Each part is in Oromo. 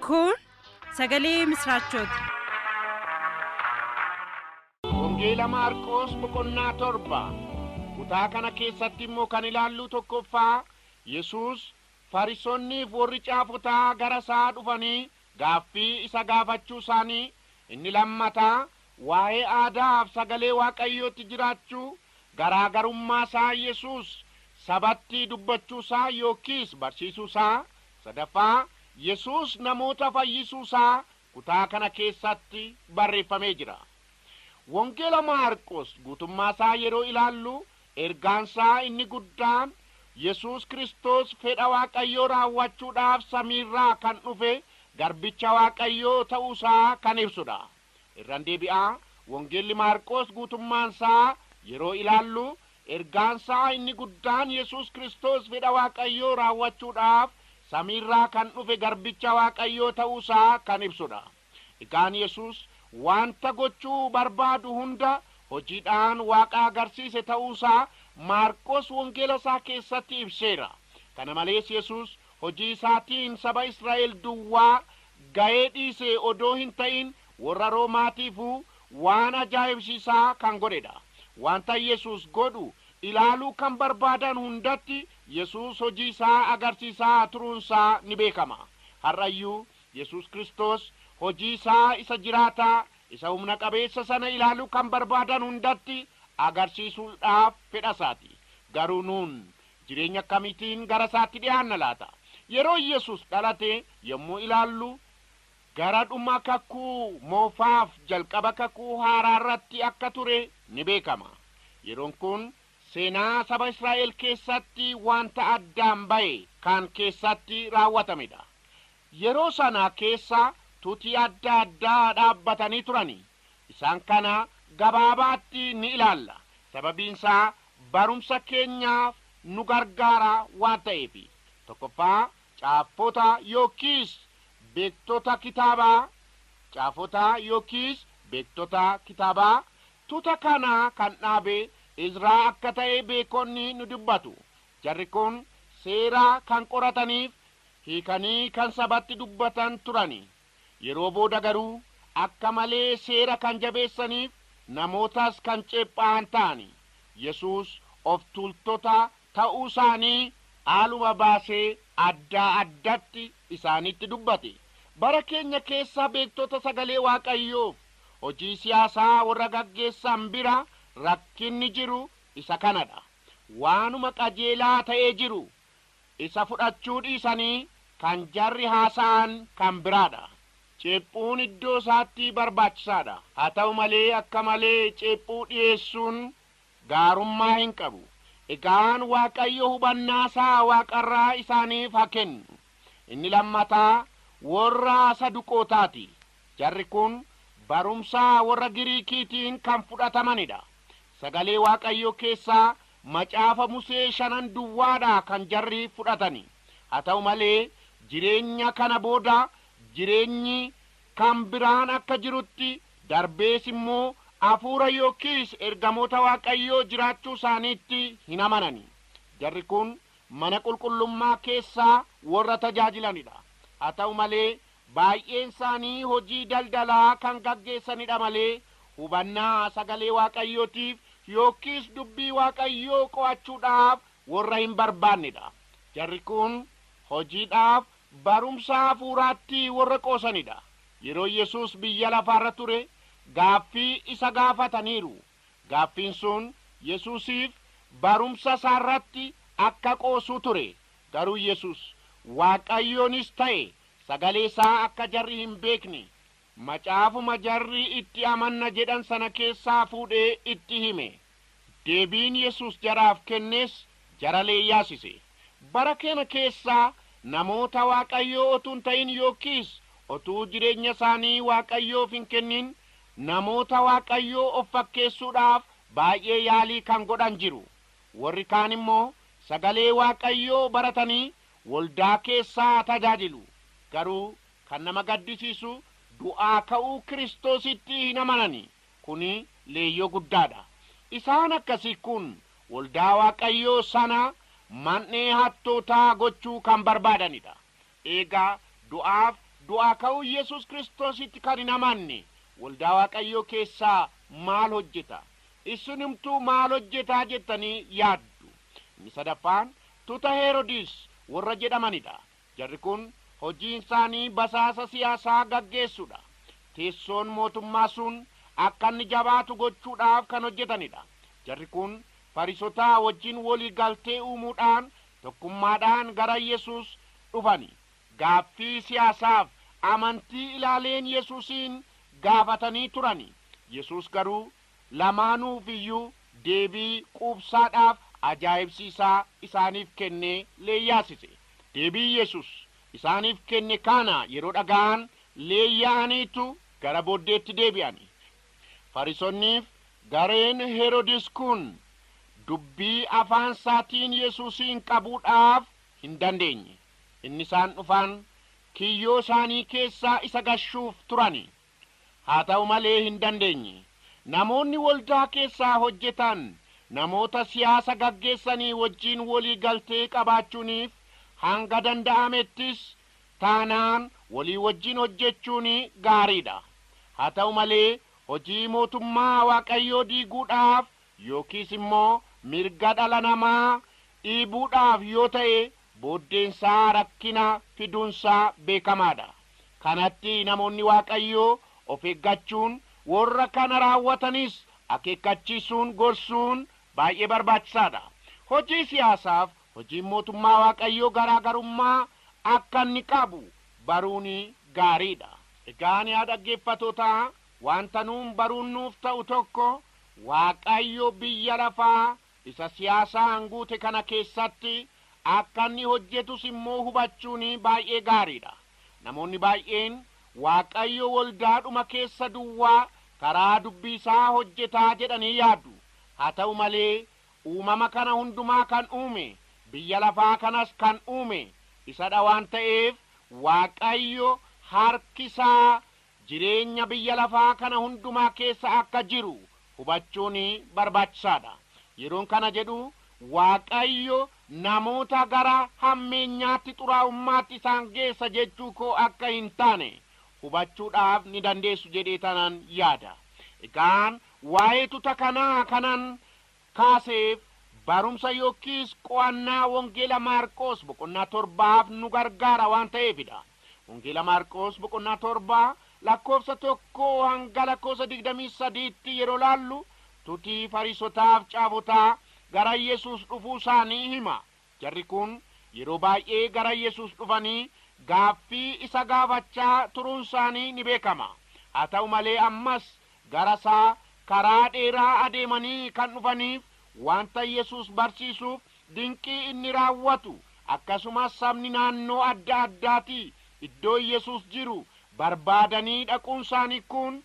Kun sagalee misraachooti. Wangeela Maarqos boqonnaa 7 kutaa kana keessatti immoo kan ilaallu tokkoffaa Yesuus Fariisonniif warri caafotaa gara isaa dhufanii gaaffii isa gaafachuu isaanii, inni lammataa waa'ee aadaaf sagalee Waaqayyootti jiraachuu garaagarummaa isaa Yesuus sabatti dubbachuu isaa yookiis barsiisuu isaa, sadaffaa Yesuus namoota fayyisuu isaa kutaa kana keessatti barreeffamee jira. Wangeela Maarqos guutummaa isaa yeroo ilaallu ergaansaa inni guddaan Yesuus Kiristoos fedha Waaqayyoo raawwachuudhaaf samiirraa kan dhufe garbicha Waaqayyoo ta'uu isaa kan ibsudha. Irraan deebi'aa Wangeelli Maarqos guutummaan isaa yeroo ilaallu ergaansaa inni guddaan Yesuus Kiristoos fedha Waaqayyoo raawwachuudhaaf samiirraa kan dhufe garbicha Waaqayyoo ta'uu isaa kan ibsudha. Egaan Yesuus wanta gochuu barbaadu hunda hojiidhaan Waaqa agarsiise ta'uu isaa Maarqos wangeela isaa keessatti ibseera. Kana malees Yesuus hojii isaatiin saba Israa'el duwwaa ga'ee dhiise odoo hin ta'in warra Roomaatiifuu waan ajaa'ibsiisaa kan godhedha. Wanta Yesuus godhu ilaaluu kan barbaadan hundatti Yesuus hojii isaa agarsiisaa turuunsaa ni beekama. Har'ayyuu Yesuus Kiristoos hojii isaa isa jiraataa isa humna qabeessa sana ilaaluu kan barbaadan hundatti agarsiisuudhaaf fedha isaati. Garuu nuun jireenya akkamiitiin gara isaatti dhiyaanna laata? Yeroo Yesuus dhalate yommuu ilaallu gara dhuma kakuu moofaaf jalqaba kakuu haaraa irratti akka ture ni beekama. Yeroon kun seenaa saba Israa'el keessatti wanta addaan ba'e kan keessatti raawwatamedha. Yeroo sana keessa tuutii adda addaa dhaabbatanii turani. Isaan kana gabaabaatti ni ilaalla. Sababiin isaa barumsa keenyaaf nu gargaara waan ta'eef. Tokkoffaa caafota yookiis beektota kitaabaa, tuuta kana kan dhaabe Izraa akka ta'e beekonni nu dubbatu. Jarri kun seera kan qorataniif hiikanii kan sabatti dubbatan turani. Yeroo booda garuu akka malee seera kan jabeessaniif namootas kan ceephaan ta'ani. Yesuus of tuultota ta'uu isaanii haaluma baasee adda addatti isaanitti dubbate. Bara keenya keessa beektota sagalee Waaqayyoof hojii siyaasaa warra gaggeessan bira rakkinni jiru isa kanadha. Waanuma qajeelaa ta'ee jiru isa fudhachuu dhiisanii kan jarri haasa'an kan biraadha. Ceephuun iddoo isaatti barbaachisaadha. Haa ta'u malee akka malee ceephuu dhiyeessuun gaarummaa hin qabu. Egaan Waaqayyo hubannaa isaa waaqarraa isaaniif haa kennu. Inni lammataa warra Saduqootaati. Jarri kun barumsaa warra Giriikiitiin kan fudhatamanidha. Sagalee Waaqayyo keessaa macaafa Musee 5 duwwaadha kan jarri fudhatani. Haa ta'u malee jireenya kana booda jireenyi kan biraan akka jirutti darbees immoo hafuura yookiis ergamoota Waaqayyoo jiraachuu isaaniitti hin amanani. Jarri kun mana qulqullummaa keessaa warra tajaajilanidha. Haa ta'u malee baay'een isaanii hojii daldalaa kan gaggeessanidha malee hubannaa sagalee Waaqayyootiif yookiis dubbii Waaqayyoo qo'achuudhaaf warra hin barbaannedha. Jarri kun hojiidhaaf barumsa hafuuraatti warra qoosanidha. Yeroo Yesuus biyya lafaarra ture gaaffii isa gaafataniiru. Gaaffiin sun Yesuusiif barumsa isaarratti akka qoosuu ture. Garuu Yesuus Waaqayyoonis ta'e sagalee isaa akka jarri hin beekne macaafuma jarri itti amanna jedhan sana keessaa fuudhee itti hime. Deebiin Yesuus jaraaf kennes jara leeyyaasise. Bara kana keessaa namoota Waaqayyoo otuu hin ta'in yookiis otuu jireenya isaanii Waaqayyoof hin kennin namoota Waaqayyoo of fakkeessuudhaaf baay'ee yaalii kan godhan jiru. Warri kaan immoo sagalee Waaqayyoo baratanii waldaa keessaa tajaajilu. Garuu kan nama gaddisiisu du'aa ka'uu Kiristoositti hin amanani. Kuni leeyyoo guddaadha. Isaan akkasii kun waldaa Waaqayyoo sana man'ee hattootaa gochuu kan barbaadanidha. Eegaa du'aaf du'aa ka'uu Yesuus Kiristoositti kan hin amanne waldaa Waaqayyoo keessaa maal hojjeta? Isinimtuu maal hojjetaa jettanii yaaddu? Inni sadaffaan tuuta Heroodis warra jedhamanidha. Jarri kun hojiin isaanii basaasa siyaasaa gaggeessuudha. Teessoon mootummaa sun akka inni jabaatu gochuudhaaf kan hojjetanidha. Jarri kun Fariisotaa wajjin walii galtee uumuudhaan tokkummaadhaan gara Yesuus dhufani. Gaaffii siyaasaaf amantii ilaaleen Yesuusin gaafatanii turani. Yesuus garuu lamaanuuf iyyuu deebii quubsaadhaaf ajaa'ibsiisaa isaaniif kennee leeyyaasise. Deebii Yesuus isaaniif kenne kana yeroo dhaga'an leeyyaaniitu gara booddeetti deebi'ani. Fariisonniif gareen Heroodis kun dubbii afaan isaatiin Yesuusin qabuudhaaf hin dandeenye. Inni isaan dhufan kiyyoo isaanii keessaa isa gashuuf turani. Haa ta'u malee hin dandeenye. Namoonni waldaa keessaa hojjetan namoota siyaasa gaggeessanii wajjin walii galtee qabaachuuniif hanga danda'amettis taanaan walii wajjin hojjechuun gaariidha. Haa ta'u malee hojii mootummaa Waaqayyoo diiguudhaaf yookiis immoo mirga dhala namaa dhiibuudhaaf yoo ta'e booddeensaa rakkina fiduunsaa beekamaadha. Kanatti namoonni Waaqayyoo of eeggachuun warra kana raawwatanis akeekkachiisuun gorsuun baay'ee barbaachisaadha. Hojii siyaasaaf hojiin mootummaa Waaqayyoo garaagarummaa akka inni qabu baruun gaariidha. Egaa yaa dhaggeeffattoota, wanta nuun baruun nuuf ta'u tokko Waaqayyo biyya lafaa isa siyaasaan guute kana keessatti akka inni hojjetus immoo hubachuun baay'ee gaariidha. Namoonni baay'een Waaqayyo waldaadhuma keessa duwwaa karaa dubbii isaa hojjetaa jedhanii yaadu. Haa ta'u malee uumama kana hundumaa kan uume, biyya lafaa kanas kan uume isadha waan ta'eef Waaqayyo harki isaa jireenya biyya lafaa kana hundumaa keessa akka jiru hubachuun barbaachisaadha. Yeroon kana jedhu Waaqayyo namoota gara hammeenyaatti xuraa'ummaatti isaan geessa jechuu koo akka hin taane hubachuudhaaf ni dandeessu jedhee tanan yaada. Egaan waa'ee tuuta kanaa kanan kaaseef barumsa yookiis qo'annaa wangeela Maarqos boqonnaa 7 nu gargaara waan ta'eefidha. Wangeela Maarqos boqonnaa 7 lakkoofsa 1 hanga lakkoofsa 23tti yeroo laallu tuuti Fariisotaaf caafotaa gara Yesuus dhufuu isaanii hima. Jarri kun yeroo baay'ee gara Yesuus dhufanii gaaffii isa gaafachaa turuun isaanii ni beekama. Haa ta'u malee ammas gara isaa karaa dheeraa adeemanii kan dhufaniif wanta Yesuus barsiisuuf dinqii inni raawwatu akkasumas sabni naannoo adda addaatii iddoo Yesuus jiru barbaadanii dhaquun isaanii kun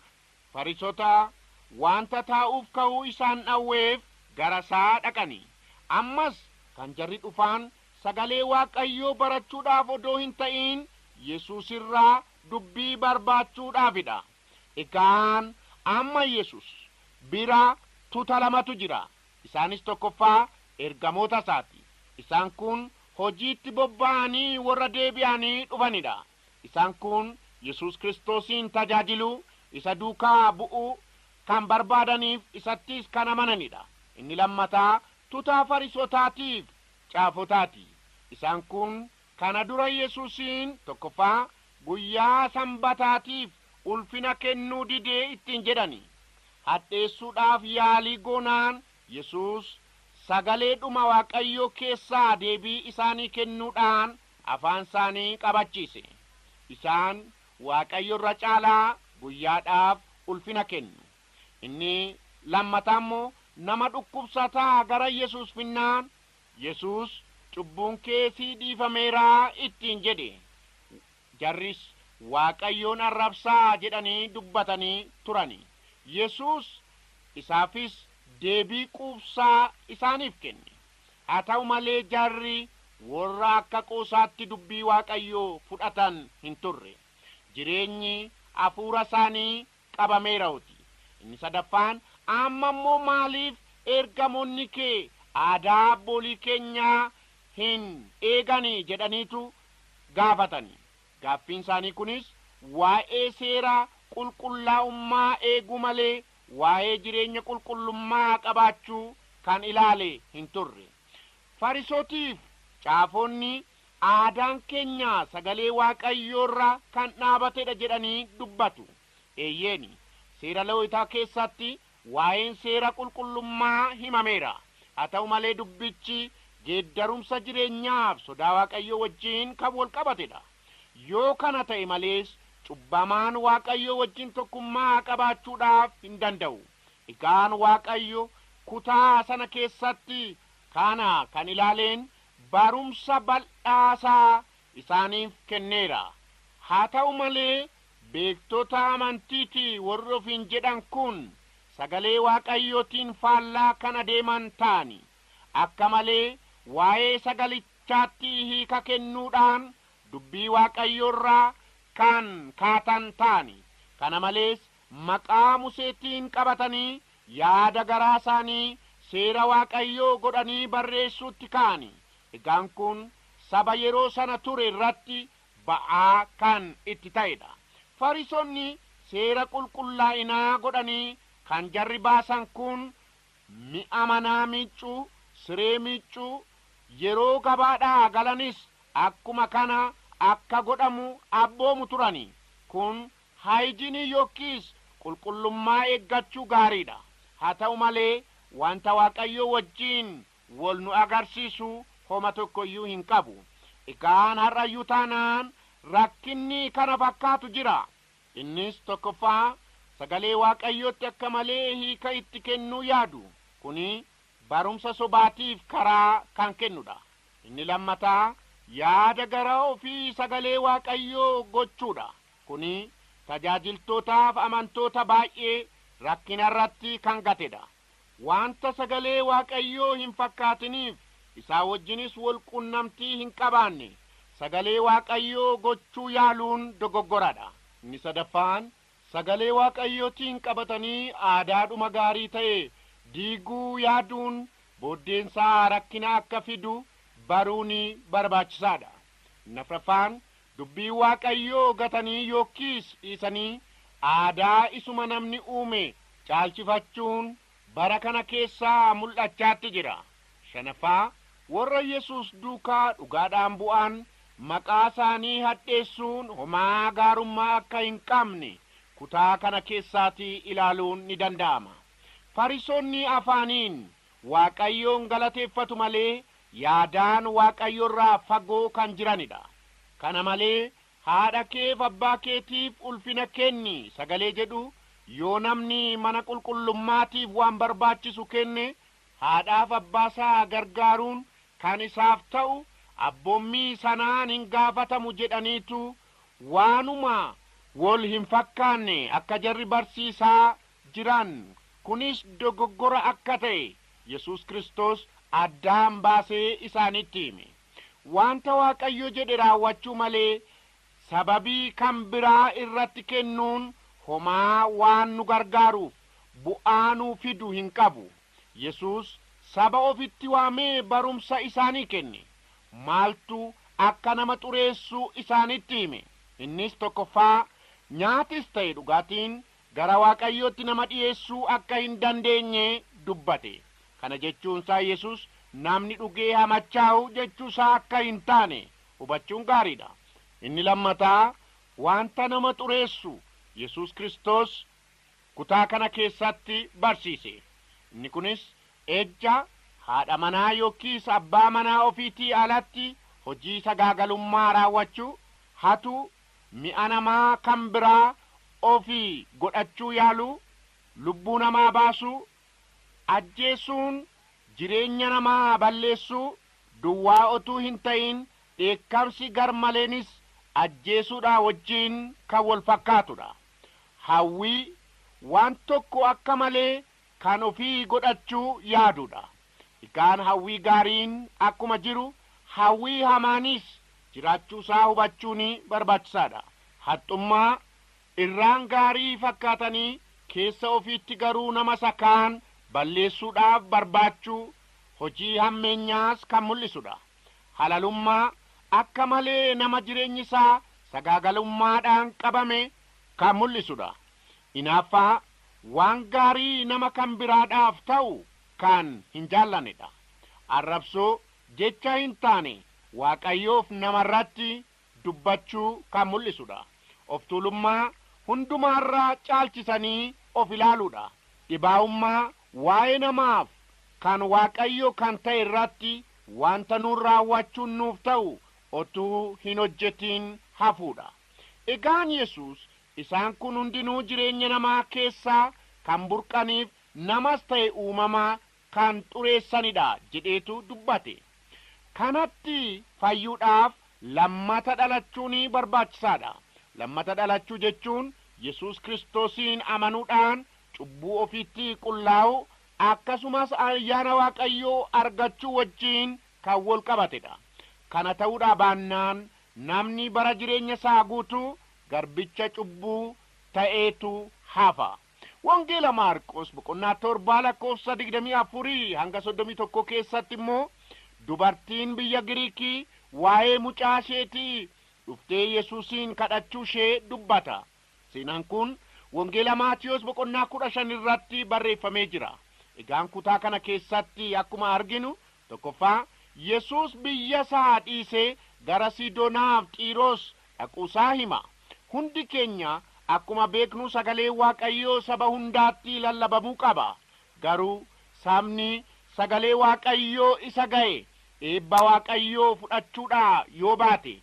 Fariisota wanta taa'uuf ka'uu isaan dhawweef gara isaa dhaqanii. Ammas kan jarri dhufan sagalee Waaqayyoo barachuudhaaf odoo hin ta'in Yesuus irraa dubbii barbaachuudhaafidha. Egaan amma Yesuus bira tuuta lamatu jira. Isaanis tokkoffaa ergamoota isaati. Isaan kun hojiitti bobba'anii warra deebi'anii dhufanidha. Isaan kun Yesuus Kiristoosin tajaajilu isa duukaa bu'u kan barbaadaniif isattis kan amananidha. Inni lammataa tuuta Fariisotaatiif caafotaati. Isaan kun kana dura Yesuusin tokkoffaa guyyaa sanbataatiif ulfina kennuu didee ittiin jedhani. Hadheessuudhaaf yaalii goonaan Yesuus sagalee dhuma Waaqayyoo keessaa deebii isaanii kennuudhaan afaan isaanii qabachiise. Isaan Waaqayyo irra caalaa guyyaadhaaf ulfina kennu. Inni lammataa immoo nama dhukkubsataa gara Yesuus finnaan Yesuus cubbuun kee dhiifameeraa ittiin jedhe. Jarris Waaqayyoon arrabsaa jedhanii dubbatanii turani. Yesuus isaafis deebii quubsaa isaaniif kenne. Haa ta'u malee jarri warra akka qoosaatti dubbii Waaqayyoo fudhatan hin turre. Jireenyi hafuura isaanii qabameera'uti. Inni sadaffaan amma immoo maaliif ergamoonni kee aadaa abboolii keenyaa hin eeganii jedhaniitu gaafatani. Gaaffiin isaanii kunis waa'ee seera qulqullaa'ummaa eeguu malee waa'ee jireenya qulqullummaa qabaachuu kan ilaale hin turre. Farisootiif caafonni aadaan keenya sagalee Waaqayyoorra kan dhaabatedha jedhanii dubbatu. Eeyyeeni seera Lewwotaa keessatti waa'een seera qulqullummaa himameera. Haa ta'u malee dubbichi geeddarumsa jireenyaaf sodaa Waaqayyoo wajjin kan wal qabatedha. Yoo kana ta'e malees cubbamaan Waaqayyoo wajjin tokkummaa qabaachuudhaaf hin danda'u. Egaan Waaqayyo kutaa sana keessatti kana kan ilaaleen barumsa bal'aasaa isaaniif kenneera. Haa ta'u malee beektota amantiitii warri ofiin jedhan kun sagalee Waaqayyootiin faallaa kan adeeman ta'ani. Akka malee waa'ee sagalichaatti hiika kennuudhaan dubbii Waaqayyoorraa kan kaatan ta'ani. Kana malees maqaa Museetiin qabatanii yaada garaa isaanii seera Waaqayyoo godhanii barreessuutti ka'ani. Egaan kun saba yeroo sana ture irratti ba'aa kan itti ta'edha. Fariisonni seera qulqullaa'inaa godhanii kan jarri baasan kun mi'a manaa miiccuu, siree miiccuu, yeroo gabaadhaa galanis akkuma kana akka godhamu abboomu turani. Kun haayijinii yookiis qulqullummaa eeggachuu gaariidha. Haa ta'u malee wanta Waaqayyoo wajjin wal nu agarsiisu homa tokkoyyuu hin qabu. Egaan har'ayyuu taanaan rakkinni kana fakkaatu jira. Innis tokkoffaa sagalee Waaqayyootti akka malee hiika itti kennuu yaadu. Kuni barumsa sobaatiif karaa kan kennudha. Inni lammataa yaada garaa ofii sagalee Waaqayyoo gochuudha. Kuni tajaajiltootaaf amantoota baay'ee rakkina irratti kan gatedha. Wanta sagalee Waaqayyoo hin fakkaatiniif isaa wajjinis wal qunnamtii hin qabaanne sagalee Waaqayyoo gochuu yaaluun dogoggoradha. Inni sadaffaan sagalee Waaqayyootiin qabatanii aadaadhuma gaarii ta'e diiguu yaaduun booddeensaa rakkina akka fidu baruuni barbaachisaadha. Afraffaan dubbii Waaqayyoo gatanii yookiis dhiisanii aadaa isuma namni uume caalchifachuun bara kana keessaa mul'achaatti jira. Shanaffaa warra Yesuus duukaa dhugaadhaan bu'an maqaa isaanii hadheessuun homaa gaarummaa akka hin qabne kutaa kana keessaatii ilaaluun ni danda'ama. Fariisonni afaaniin Waaqayyoon galateeffatu malee yaadaan Waaqayyoorraa fagoo kan jiranidha. Kana malee haadha keef abbaa keetiif ulfina kenni sagalee jedhu yoo namni mana qulqullummaatiif waan barbaachisu kenne haadhaaf abbaasaa gargaaruun kan isaaf ta'u abboommii sanaan hin gaafatamu jedhaniitu waanuma wal hin fakkaanne akka jarri barsiisaa jiran. Kunis dogoggora akka ta'e Yesuus Kiristoos addaan baasee isaanitti hime. Wanta Waaqayyo jedhe raawwachuu malee sababii kan biraa irratti kennuun homaa waan nu gargaaruuf bu'aa nuu fidu hin qabu. Yesuus saba ofitti waamee barumsa isaanii kenne. Maaltu akka nama xureessu isaanitti hime. Innis tokkoffaa nyaatis ta'e dhugaatiin gara Waaqayyootti nama dhiyeessuu akka hin dandeenye dubbate. Kana jechuunsaa Yesuus namni dhugee hamachaa'u jechuusaa akka hin taane hubachuun gaariidha. Inni lammataa wanta nama xureessu Yesuus Kiristoos kutaa kana keessatti barsiise. Inni kunis ejja haadha manaa yookiis abbaa manaa ofiitii alatti hojii sagaagalummaa raawwachuu, hatu, mi'a namaa kan biraa ofii godhachuu yaaluu, lubbuu namaa baasuu, ajjeesuun, jireenya namaa balleessuu, duwwaa otuu hin ta'in dheekkamsi garmaleenis ajjeesuudhaa wajjiin kan wal fakkaatudha. Hawwii waan tokko akka malee kan ofii godhachuu yaadudha. Egaan hawwii gaariin akkuma jiru hawwii hamaanis jiraachuusaa hubachuun barbaachisaadha. Haxxummaa irraan gaarii fakkaatanii keessa ofiitti garuu nama sakaan balleessuudhaaf barbaachuu hojii hammeenyaas kan mul'isudha. Halalummaa akka malee nama jireenyi isaa sagaagalummaadhaan qabame kan mul'isudha. Hinaaffaa waan gaarii nama kan biraadhaaf ta'u kan hin jaallannedha. Arrabsoo jecha hin taane Waaqayyoof namarratti dubbachuu kan mul'isudha. Of tuulummaa hundumaarraa caalchisanii of ilaaluudha. Dhibaa'ummaa waa'ee namaaf kan Waaqayyo kan ta'e irratti wanta nuun raawwachuun nuuf ta'u otuu hin hojjetin hafuudha. Egaan Yesuus isaan kun hundinuu jireenya namaa keessaa kan burqaniif namas ta'e uumamaa kan xureessanidha jedheetu dubbate. Kanatti fayyuudhaaf lammata dhalachuun barbaachisaadha. Lammata dhalachuu jechuun Yesuus Kiristoosiin amanuudhaan cubbuu ofiitti qullaa'u akkasumas ayyaana Waaqayyoo argachuu wajjin kan wal qabatedha. Kana ta'uudhaa baannaan namni bara jireenya isaa guutuu garbicha cubbuu ta'eetu hafa. Wangeela Maarqos boqonnaa 7 lakkoofsa 24 hanga 31 keessatti immoo dubartiin biyya Giriikii waa'ee mucaa isheetii dhuftee Yesuusiin kadhachuu ishee dubbata. Seenaan kun Wangeela Maatiyos boqonnaa 15 irratti barreeffamee jira. Egaan kutaa kana keessatti akkuma arginu tokkoffaa Yesuus biyya isaa dhiisee gara Sidoonaaf Xiiroos dhaquusaa hima. Hundi keenya akkuma beeknu sagalee Waaqayyoo saba hundaatti lallabamuu qaba. Garuu sabni sagalee Waaqayyoo isa ga'e eebba Waaqayyoo fudhachuudhaa yoo baate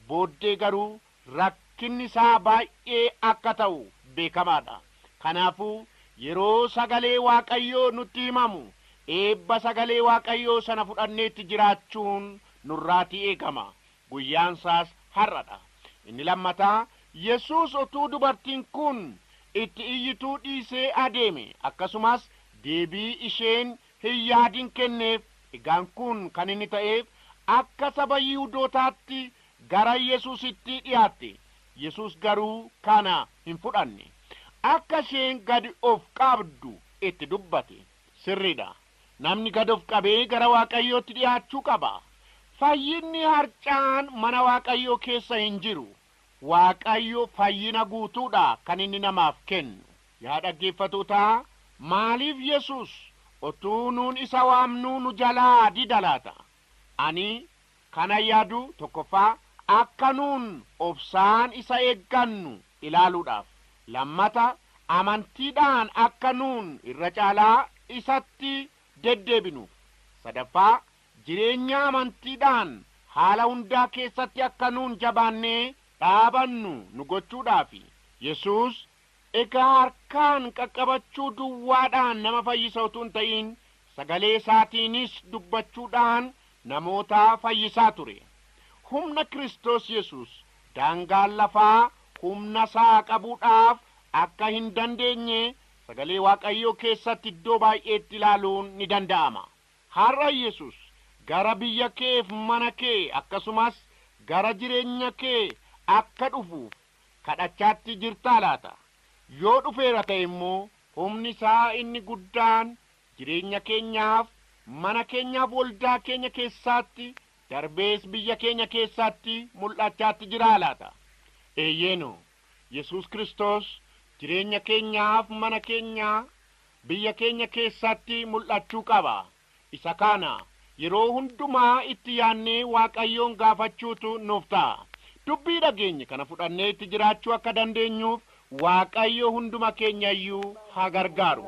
booddee garuu rakkinni isaa baay'ee akka ta'u beekamaadha. Kanaafuu yeroo sagalee Waaqayyoo nutti himamu eebba sagalee Waaqayyoo sana fudhanneetti jiraachuun nurraatii eegama. Guyyaan isaas har'adha. Inni lammataa Yesuus otuu dubartiin kun itti iyyituu dhiisee adeeme akkasumas deebii isheen hin yaadin kenneef. Egaan kun kan inni ta'eef akka saba Yihuudootaatti gara Yesuusitti dhiyaatte. Yesuus garuu kana hin fudhanne. Akka isheen gad of qabdu itti dubbate. Sirriidha. Namni gad of qabee gara Waaqayyootti dhiyaachuu qaba. Fayyinni harcaan mana Waaqayyoo keessa hin jiru. Waaqayyo fayyina guutuudha kan inni namaaf kennu. Yaa dhaggeeffatootaa, maaliif Yesuus otuu nuun isa waamnuu nu jalaa dida laata? Ani kana yaadu tokkoffaa akka nuun obsaan isa eeggannu ilaaluudhaaf. Lammata amantiidhaan akka nuun irra caalaa isatti deddeebinuuf. Sadaffaa jireenya amantiidhaan haala hundaa keessatti akka nuun jabaannee dhaabannu nu gochuudhaafi. Yesuus egaa harkaan qaqqabachuu duwwaadhaan nama fayyisa utuu hin ta'in sagalee isaatiinis dubbachuudhaan namoota fayyisaa ture. Humna Kiristoos Yesuus daangaan lafaa humna isaa qabuudhaaf akka hin dandeenye sagalee Waaqayyoo keessatti iddoo baay'eetti ilaaluun ni danda'ama. Har'a Yesuus gara biyya keef mana kee akkasumas gara jireenya kee akka dhufuuf kadhachaatti jirtaa laata? Yoo dhufeera ta'e immoo humni isaa inni guddaan jireenya keenyaaf mana keenyaaf waldaa keenya keessatti darbees biyya keenya keessatti mul'achaatti jiraa laata? Eeyyeno Yesuus Kiristoos jireenya keenyaaf mana keenyaa biyya keenya keessatti mul'achuu qaba. Isa kana yeroo hundumaa itti yaannee Waaqayyoon gaafachuutu nuuf ta'a. Dubbii dhageenye kana fudhannee itti jiraachuu akka dandeenyuuf Waaqayyo hunduma keenya iyyuu haa gargaaru.